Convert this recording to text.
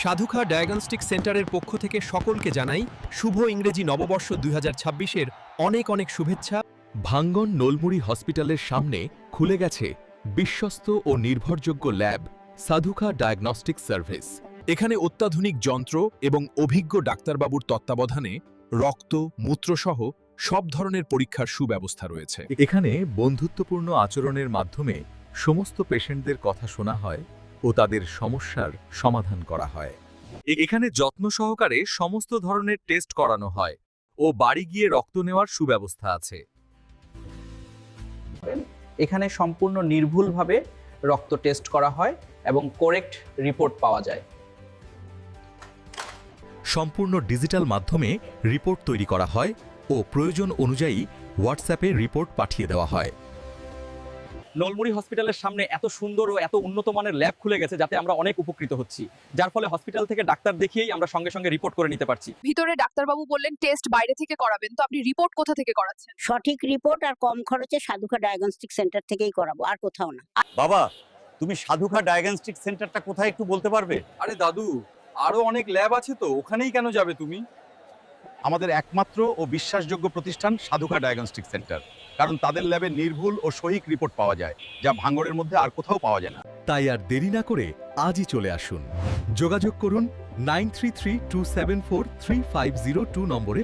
Sadhukha diagnostic সেন্টারের পক্ষ থেকে সকলকে জানাই শুভ ইংরেজি নববর্ষ 2026-এর অনেক অনেক শুভেচ্ছা। ভাঙ্গন নোলমুড়ি হসপিটালের সামনে খুলে গেছে বিশ্বস্ত ও নির্ভরযোগ্য ল্যাব সাধুখা ডায়াগনস্টিক সার্ভিস। এখানে অত্যাধুনিক যন্ত্র এবং অভিজ্ঞ ডাক্তারবাবুর তত্ত্বাবধানে রক্ত, মূত্রসহ সব ধরনের পরীক্ষার সুব্যবস্থা রয়েছে। এখানে বন্ধুত্বপূর্ণ আচরণের মাধ্যমে সমস্ত পেশেন্টদের কথা শোনা হয় ও তাদের সমস্যার সমাধান করা হয়। এখানে যত্ন সহকারে সমস্ত ধরনের টেস্ট করানো হয় ও বাড়ি গিয়ে রক্ত নেওয়ার সুব্যবস্থা আছে। এখানে সম্পূর্ণ নির্ভুলভাবে রক্ত টেস্ট করা হয় এবং কারেক্ট রিপোর্ট পাওয়া যায়। সম্পূর্ণ ডিজিটাল মাধ্যমে রিপোর্ট তৈরি করা হয় ও প্রয়োজন অনুযায়ী হোয়াটসঅ্যাপে রিপোর্ট পাঠিয়ে দেওয়া হয়। নলমুড়ি হসপিটালের সামনে এত সুন্দর ও এত উন্নত মানের ল্যাব খুলে গেছে যাতে আমরা অনেক উপকৃত হচ্ছি, যার ফলে হসপিটাল থেকে ডাক্তার দেখিয়েই আমরা সঙ্গে সঙ্গে রিপোর্ট করে নিতে পারছি। ভিতরে ডাক্তারবাবু বললেন টেস্ট বাইরে থেকে করাবেন, তো আপনি রিপোর্ট কোথা থেকে করাচ্ছেন? সঠিক রিপোর্ট আর কম খরচে সাধুখা ডায়াগনস্টিক সেন্টার থেকেই করাবো, আর কোথাও না। বাবা, তুমি সাধুখা ডায়াগনস্টিক সেন্টারটা কোথায় একটু বলতে পারবে? আরে দাদু, আরো অনেক ল্যাব আছে তো, ওখানেই কেন যাবে তুমি? আমাদের একমাত্র ও বিশ্বাসযোগ্য প্রতিষ্ঠান সাধুখা ডায়াগনস্টিক সেন্টার, কারণ তাদের ল্যাবে নির্ভুল ও সঠিক রিপোর্ট পাওয়া যায়, যা ভাঙ্গড়ের মধ্যে আর কোথাও পাওয়া যায় না। তাই আর দেরি না করে আজই চলে আসুন। যোগাযোগ করুন 9332743502 নম্বরে।